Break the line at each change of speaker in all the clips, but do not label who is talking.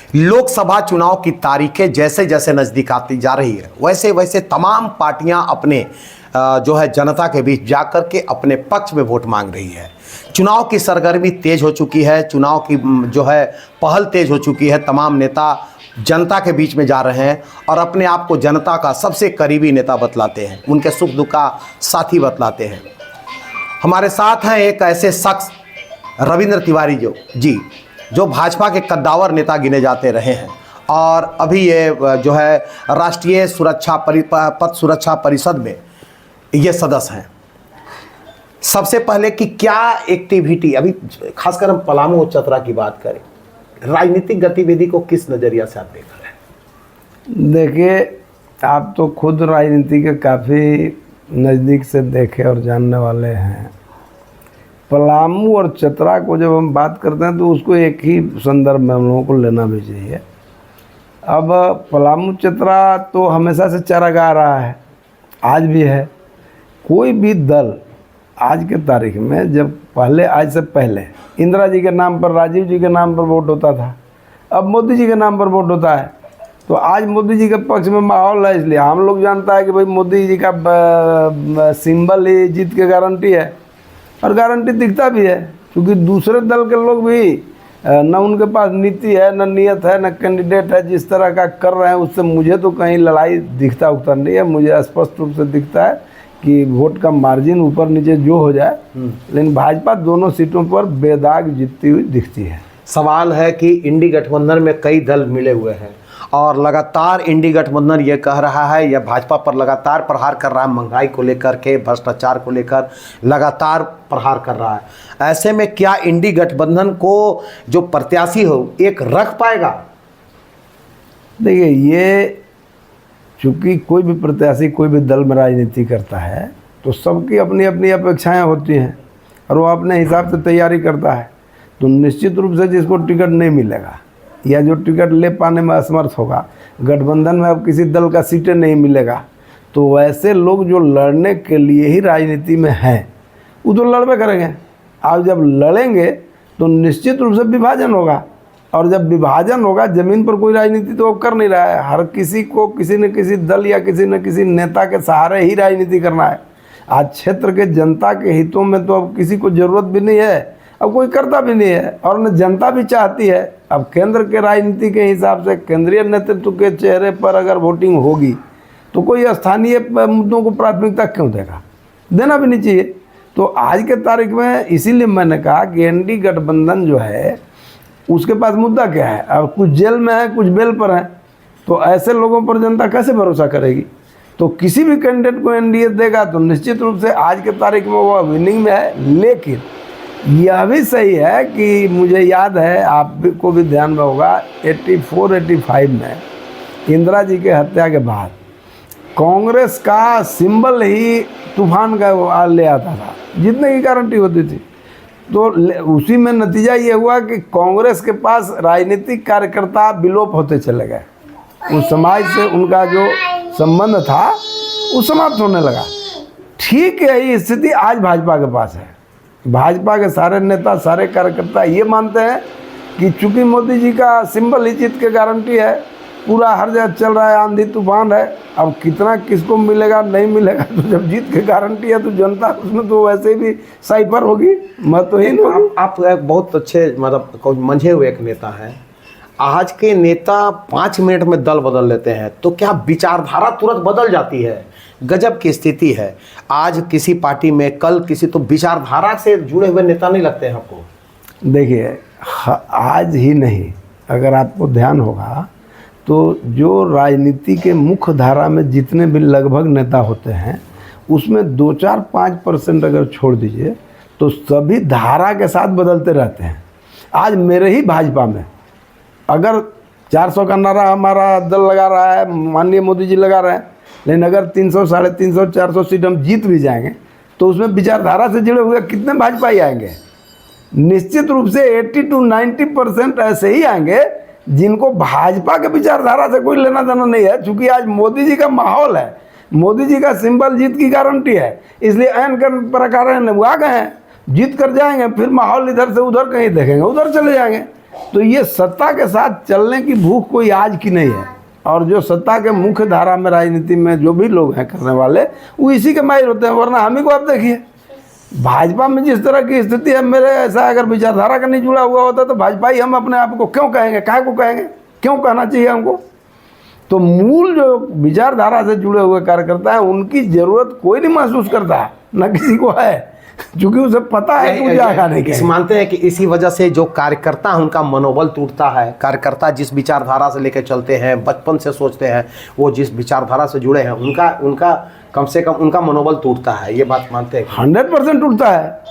लोकसभा चुनाव की तारीखें जैसे जैसे नज़दीक आती जा रही है, वैसे वैसे तमाम पार्टियां अपने जो है जनता के बीच जाकर के अपने पक्ष में वोट मांग रही है। चुनाव की सरगर्मी तेज हो चुकी है, चुनाव की जो है पहल तेज हो चुकी है। तमाम नेता जनता के बीच में जा रहे हैं और अपने आप को जनता का सबसे करीबी नेता बतलाते हैं, उनके सुख दुख का साथी बतलाते हैं। हमारे साथ हैं एक ऐसे शख्स रविंद्र तिवारी जो भाजपा के कद्दावर नेता गिने जाते रहे हैं और अभी ये जो है राष्ट्रीय पथ सुरक्षा परिषद में ये सदस्य हैं। सबसे पहले कि क्या एक्टिविटी अभी खासकर हम पलामू और चतरा की बात करें, राजनीतिक गतिविधि को किस नज़रिया से आप देख रहे हैं?
देखिए, आप तो खुद राजनीति के काफ़ी नज़दीक से देखे और जानने वाले हैं। पलामू और चतरा को जब हम बात करते हैं तो उसको एक ही संदर्भ में हम लोगों को लेना भी चाहिए। अब पलामू चतरा तो हमेशा से चारागाह रहा है, आज भी है। कोई भी दल आज के तारीख में, जब पहले आज से पहले इंदिरा जी के नाम पर, राजीव जी के नाम पर वोट होता था, अब मोदी जी के नाम पर वोट होता है। तो आज मोदी जी के पक्ष में माहौल है, इसलिए हम लोग जानता है कि भाई मोदी जी का सिंबल ही जीत की गारंटी है और गारंटी दिखता भी है, क्योंकि दूसरे दल के लोग भी न उनके पास नीति है, न नियत है, न कैंडिडेट है। जिस तरह का कर रहे हैं उससे मुझे तो कहीं लड़ाई दिखता उगता नहीं है। मुझे स्पष्ट रूप से दिखता है कि वोट का मार्जिन ऊपर नीचे जो हो जाए, लेकिन भाजपा दोनों सीटों पर बेदाग जीतती हुई दिखती है।
सवाल है कि इंडी गठबंधन में कई दल मिले हुए हैं और लगातार इंडी गठबंधन ये कह रहा है या भाजपा पर लगातार प्रहार कर रहा है, महंगाई को लेकर के, भ्रष्टाचार को लेकर लगातार प्रहार कर रहा है। ऐसे में क्या इंडी गठबंधन को जो प्रत्याशी हो एक रख पाएगा?
देखिए, ये चूँकि कोई भी प्रत्याशी कोई भी दल में राजनीति करता है तो सबकी अपनी अपनी अपेक्षाएं होती हैं और वो अपने हिसाब से तैयारी करता है। तो निश्चित रूप से जिसको टिकट नहीं मिलेगा या जो टिकट ले पाने में असमर्थ होगा, गठबंधन में अब किसी दल का सीटें नहीं मिलेगा, तो वैसे लोग जो लड़ने के लिए ही राजनीति में हैं वो तो लड़बे करेंगे। आप जब लड़ेंगे तो निश्चित रूप से विभाजन होगा, और जब विभाजन होगा, ज़मीन पर कोई राजनीति तो अब कर नहीं रहा है। हर किसी को किसी न किसी दल या किसी न किसी नेता के सहारे ही राजनीति करना है। आज क्षेत्र के जनता के हितों में तो अब किसी को ज़रूरत भी नहीं है, अब कोई करता भी नहीं है और न जनता भी चाहती है। अब केंद्र के राजनीति के हिसाब से केंद्रीय नेतृत्व के चेहरे पर अगर वोटिंग होगी तो कोई स्थानीय मुद्दों को प्राथमिकता क्यों देगा? देना भी नहीं चाहिए। तो आज के तारीख में इसीलिए मैंने कहा कि एनडी गठबंधन जो है उसके पास मुद्दा क्या है? अब कुछ जेल में है, कुछ बेल पर है, तो ऐसे लोगों पर जनता कैसे भरोसा करेगी? तो किसी भी कैंडिडेट को एनडीए देगा तो निश्चित रूप से आज के तारीख में वो विनिंग में है। लेकिन यह भी सही है कि मुझे याद है, आपको भी ध्यान में होगा, 84-85 में इंदिरा जी के हत्या के बाद कांग्रेस का सिंबल ही तूफान का ले आता था, जीतने की गारंटी होती थी। तो उसी में नतीजा ये हुआ कि कांग्रेस के पास राजनीतिक कार्यकर्ता विलोप होते चले गए। उस समाज से उनका जो संबंध था वो समाप्त होने लगा। ठीक यही स्थिति आज भाजपा के पास है। भाजपा के सारे नेता, सारे कार्यकर्ता ये मानते हैं कि चूंकि मोदी जी का सिंबल ही जीत की गारंटी है, पूरा हर जगह चल रहा है, आंधी तूफान है। अब कितना किसको मिलेगा नहीं मिलेगा, तो जब जीत की गारंटी है तो जनता उसमें तो वैसे भी साइफर होगी, महत्वहीन होगी।
आप बहुत अच्छे मतलब मंझे हुए एक नेता हैं। आज के नेता 5 मिनट में दल बदल लेते हैं, तो क्या विचारधारा तुरंत बदल जाती है? गजब की स्थिति है आज किसी पार्टी में, कल किसी, तो विचारधारा से जुड़े हुए नेता नहीं लगते हैं आपको?
देखिए, आज ही नहीं, अगर आपको ध्यान होगा तो जो राजनीति के मुख्य धारा में जितने भी लगभग नेता होते हैं उसमें 2-4-5% अगर छोड़ दीजिए तो सभी धारा के साथ बदलते रहते हैं। आज मेरे ही भाजपा में अगर 400 का नारा हमारा दल लगा रहा है, माननीय मोदी जी लगा रहे हैं, लेकिन अगर 300, 350, 400 सीट हम जीत भी जाएंगे तो उसमें विचारधारा से जुड़े हुए कितने भाजपा ही आएंगे? निश्चित रूप से 80-90% ऐसे ही आएंगे जिनको भाजपा के विचारधारा से कोई लेना देना नहीं है। चूंकि आज मोदी जी का माहौल है, मोदी जी का सिंबल जीत की गारंटी है, इसलिए ऐन प्रकार वो आ गए हैं, जीत कर जाएंगे, फिर माहौल इधर से उधर कहीं देखेंगे, उधर चले जाएंगे। तो ये सत्ता के साथ चलने की भूख कोई आज की नहीं है। और जो सत्ता के मुख्य धारा में राजनीति में जो भी लोग हैं करने वाले, वो इसी के माहिर होते हैं। वरना हम ही को आप देखिए, भाजपा में जिस तरह की स्थिति है, मेरे ऐसा अगर विचारधारा का नहीं जुड़ा हुआ होता तो भाजपा ही हम अपने आप को क्यों कहेंगे, काहे को कहेंगे, क्यों कहना चाहिए हमको। तो मूल जो विचारधारा से जुड़े हुए कार्यकर्ता है, उनकी जरूरत कोई नहीं महसूस करता, न किसी को है, क्योंकि उसे पता है कि मुझे आगे
इस मानते हैं कि इसी वजह से जो कार्यकर्ता है उनका मनोबल टूटता है। कार्यकर्ता जिस विचारधारा से लेकर चलते हैं, बचपन से सोचते हैं, वो जिस विचारधारा से जुड़े हैं, उनका कम से कम उनका मनोबल टूटता है। ये बात मानते हैं?
100% टूटता है,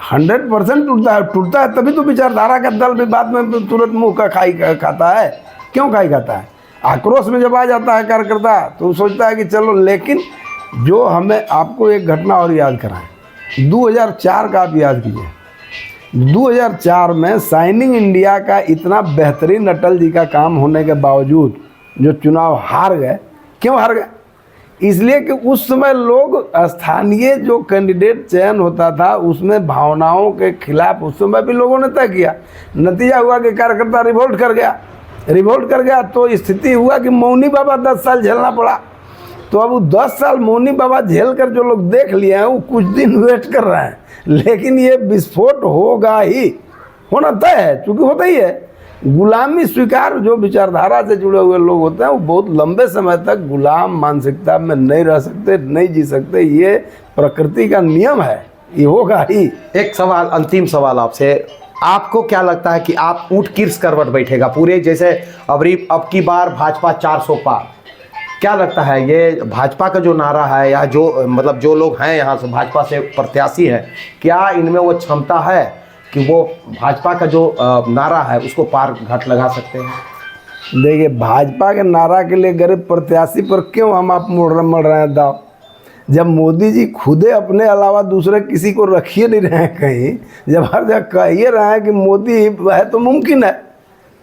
100% टूटता है। तभी तो विचारधारा का दल भी बाद में तुरंत मुंह का खाई खाता है। क्यों खाई खाता है? आक्रोश में जब आ जाता है कार्यकर्ता तो सोचता है कि चलो। लेकिन जो हमें आपको एक घटना और याद कराएं, 2004 का आप याद कीजिए। 2004 में साइनिंग इंडिया का इतना बेहतरीन अटल जी का काम होने के बावजूद जो चुनाव हार गए, क्यों हार गए? इसलिए कि उस समय लोग स्थानीय जो कैंडिडेट चयन होता था उसमें भावनाओं के खिलाफ उस समय भी लोगों ने तय किया। नतीजा हुआ कि कार्यकर्ता रिवोल्ट कर गया तो स्थिति हुआ कि मौनी बाबा 10 साल झेलना पड़ा। तो अब वो 10 साल मौनी बाबा झेल कर जो लोग देख लिए हैं, वो कुछ दिन वेट कर रहे हैं, लेकिन ये विस्फोट होगा ही, होना तय है, क्योंकि होता ही है। गुलामी स्वीकार जो विचारधारा से जुड़े हुए लोग होते हैं, वो बहुत लंबे समय तक गुलाम मानसिकता में नहीं रह सकते, नहीं जी सकते। ये प्रकृति का नियम है, ये होगा ही।
एक सवाल, अंतिम सवाल आपसे, आपको क्या लगता है कि आप ऊँट किस करवट बैठेगा पूरे? जैसे अब की बार भाजपा 400 पार, क्या लगता है ये भाजपा का जो नारा है, या जो मतलब जो लोग हैं यहाँ से भाजपा से प्रत्याशी हैं, क्या इनमें वो क्षमता है कि वो भाजपा का जो नारा है उसको पार घाट लगा सकते हैं?
देखिए, भाजपा के नारा के लिए गरीब प्रत्याशी पर क्यों हम आप मर रहे हैं दाव? जब मोदी जी खुदे अपने अलावा दूसरे किसी को रखिए नहीं रहे हैं कहीं, जब हर जगह कहिए रहे हैं कि मोदी है तो मुमकिन है।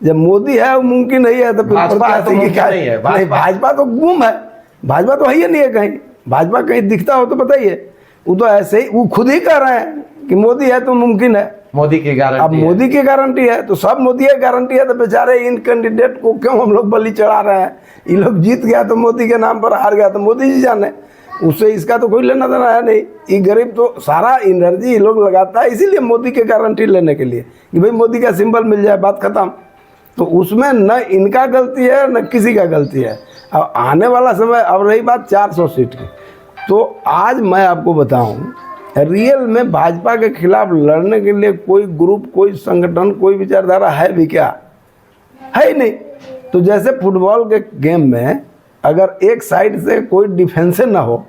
जब मोदी है वो मुमकिन नहीं है तो फिर प्रत्याशी की क्या नहीं है? भाजपा तो गुम है, भाजपा तो है ही नहीं है कहीं। भाजपा कहीं दिखता हो तो बताइए। वो तो ऐसे ही वो खुद ही कह रहे हैं कि मोदी है तो मुमकिन है,
मोदी की गारंटी।
अब मोदी की गारंटी है तो सब मोदी की गारंटी है, तो बेचारे इन कैंडिडेट को क्यों हम लोग बलि चढ़ा रहे हैं? ये लोग जीत गया तो मोदी के नाम पर, हार गया तो मोदी जी जाने, उससे इसका तो कोई लेना देना है नहीं। ये गरीब तो सारा एनर्जी ये लोग लगाता है इसीलिए मोदी की गारंटी लेने के लिए कि भाई मोदी का सिंबल मिल जाए, बात खत्म। तो उसमें न इनका गलती है न किसी का गलती है। अब आने वाला समय, अब रही बात 400 सीट की, तो आज मैं आपको बताऊं, रियल में भाजपा के खिलाफ लड़ने के लिए कोई ग्रुप, कोई संगठन, कोई विचारधारा है भी क्या? है ही नहीं। तो जैसे फुटबॉल के गेम में अगर एक साइड से कोई डिफेंसे ना हो,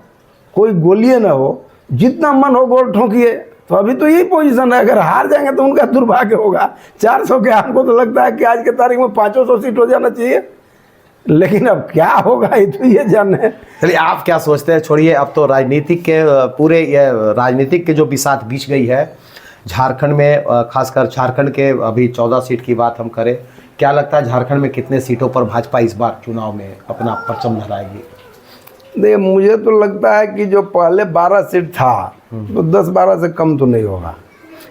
कोई गोलियां ना हो, जितना मन हो गोल ठोकिए, तो अभी तो यही पोजीशन है। अगर हार जाएंगे तो उनका दुर्भाग्य होगा। 400 के हमको तो लगता है कि आज के तारीख में 500 सीट हो जाना चाहिए, लेकिन अब क्या होगा ये तो ये जाने।
चलिए, आप क्या सोचते हैं? छोड़िए, अब तो राजनीतिक के पूरे ये राजनीतिक के जो बिसात बीच गई है झारखंड में, खासकर झारखंड के अभी 14 सीट की बात हम करें, क्या लगता है झारखंड में कितने सीटों पर भाजपा इस बार चुनाव में अपना परचम लहराएगी?
देखिए, मुझे तो लगता है कि जो पहले 12 सीट था तो 10-12 से कम तो नहीं होगा,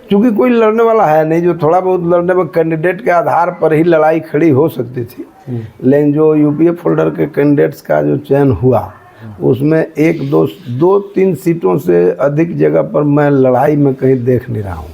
क्योंकि कोई लड़ने वाला है नहीं। जो थोड़ा बहुत लड़ने में कैंडिडेट के आधार पर ही लड़ाई खड़ी हो सकती थी, लेकिन जो यूपीए फोल्डर के कैंडिडेट्स का जो चयन हुआ उसमें 1-2-3 सीटों से अधिक जगह पर मैं लड़ाई में कहीं देख नहीं रहा हूँ।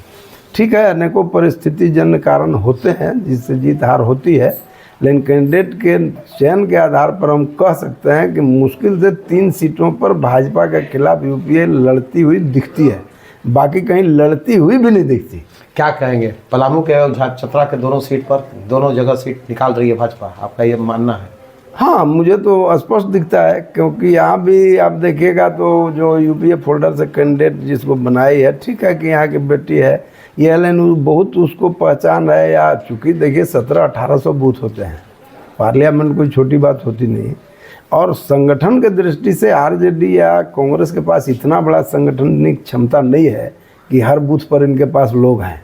ठीक है, अनेकों परिस्थिति जन्य कारण होते हैं जिससे जीत हार होती है, लेकिन कैंडिडेट के चयन के आधार पर हम कह सकते हैं कि मुश्किल से 3 सीटों पर भाजपा के खिलाफ यूपीए लड़ती हुई दिखती है, बाकी कहीं लड़ती हुई भी नहीं दिखती।
क्या कहेंगे? पलामू के और चतरा के दोनों सीट पर, दोनों जगह सीट निकाल रही है भाजपा, आपका ये मानना है?
हाँ, मुझे तो स्पष्ट दिखता है, क्योंकि यहाँ भी आप देखिएगा तो जो यूपीए फोल्डर से कैंडिडेट जिसको बनाई है, ठीक है कि यहाँ की बेटी है ये, लेकिन बहुत उसको पहचान है। या चूँकि देखिए 1700-1800 बूथ होते हैं, पार्लियामेंट कोई छोटी बात होती नहीं। और संगठन के दृष्टि से आरजेडी या कांग्रेस के पास इतना बड़ा संगठनिक क्षमता नहीं है कि हर बूथ पर इनके पास लोग हैं।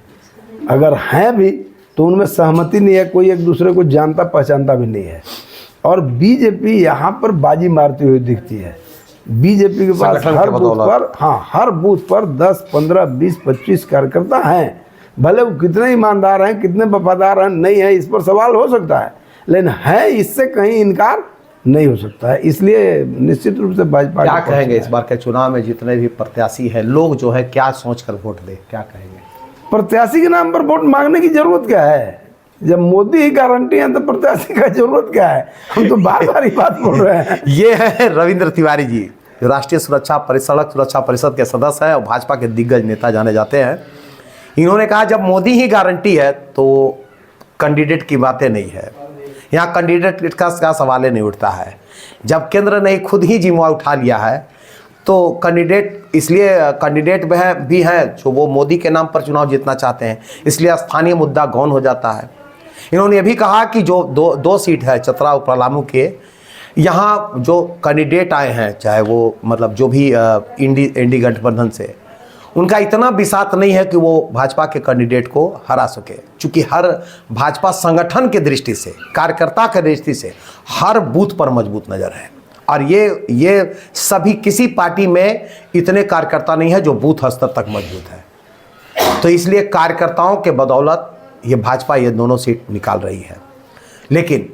अगर हैं भी तो उनमें सहमति नहीं है, कोई एक दूसरे को जानता पहचानता भी नहीं है। और बीजेपी यहाँ पर बाजी मारती हुई दिखती है। बीजेपी के पास हर बूथ पर, हाँ, हर बूथ पर 10, 15, 20, 25 कार्यकर्ता हैं भले वो कितने ईमानदार हैं, कितने वफादार हैं, नहीं है, इस पर सवाल हो सकता है, लेकिन है इससे कहीं इनकार नहीं हो सकता है। इसलिए निश्चित रूप से भाजपा
क्या कहेंगे इस बार के चुनाव में जितने भी प्रत्याशी हैं, लोग जो है क्या सोचकर वोट दे, क्या कहेंगे?
प्रत्याशी के नाम पर वोट मांगने की जरूरत क्या है? जब मोदी ही गारंटी है तो प्रत्याशी का जरूरत क्या है? हम तो बार बार ही बात बोल रहे हैं।
ये है रविंद्र तिवारी जी, जो राष्ट्रीय सड़क सुरक्षा परिषद के सदस्य है और भाजपा के दिग्गज नेता जाने जाते हैं। इन्होंने कहा जब मोदी ही गारंटी है तो कैंडिडेट की बातें नहीं है, यहाँ कैंडिडेट का सवाल ही नहीं उठता है। जब केंद्र ने खुद ही जिम्मेवारी उठा लिया है तो कैंडिडेट, इसलिए कैंडिडेट भी हैं जो वो मोदी के नाम पर चुनाव जीतना चाहते हैं, इसलिए स्थानीय मुद्दा गौन हो जाता है। इन्होंने ये भी कहा कि जो दो सीट है चतरा और पलामू के, यहाँ जो कैंडिडेट आए हैं, चाहे वो मतलब जो भी इंडी गठबंधन से, उनका इतना बिसात नहीं है कि वो भाजपा के कैंडिडेट को हरा सके, चूँकि हर भाजपा संगठन के दृष्टि से, कार्यकर्ता के दृष्टि से हर बूथ पर मजबूत नज़र है। और ये सभी किसी पार्टी में इतने कार्यकर्ता नहीं है जो बूथ स्तर तक मजबूत है। तो इसलिए कार्यकर्ताओं के बदौलत ये भाजपा ये दोनों सीट निकाल रही है। लेकिन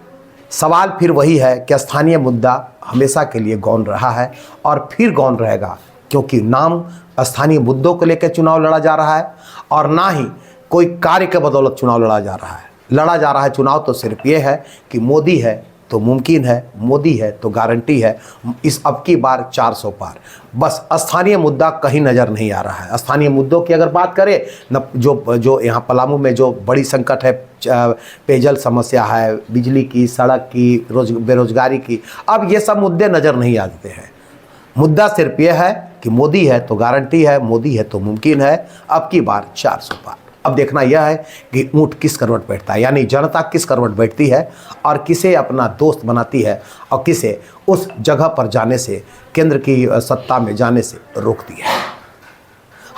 सवाल फिर वही है कि स्थानीय मुद्दा हमेशा के लिए गौन रहा है और फिर गौन रहेगा, क्योंकि नाम स्थानीय मुद्दों को लेकर चुनाव लड़ा जा रहा है और ना ही कोई कार्य के बदौलत चुनाव लड़ा जा रहा है। लड़ा जा रहा है चुनाव तो सिर्फ ये है कि मोदी है तो मुमकिन है, मोदी है तो गारंटी है, इस अब की बार 400 पार। बस स्थानीय मुद्दा कहीं नज़र नहीं आ रहा है। स्थानीय मुद्दों की अगर बात करें न, जो यहाँ पलामू में जो बड़ी संकट है, पेयजल समस्या है, बिजली की, सड़क की, बेरोजगारी की, अब ये सब मुद्दे नज़र नहीं आते हैं। मुद्दा सिर्फ ये है कि मोदी है तो गारंटी है, मोदी है तो मुमकिन है, अब की बार 400 पार। अब देखना यह है कि ऊँट किस करवट बैठता है, यानी जनता किस करवट बैठती है और किसे अपना दोस्त बनाती है और किसे उस जगह पर जाने से, केंद्र की सत्ता में जाने से रोकती है।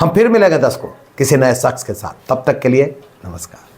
हम फिर मिलेंगे 10 को किसी नए शख्स के साथ, तब तक के लिए नमस्कार।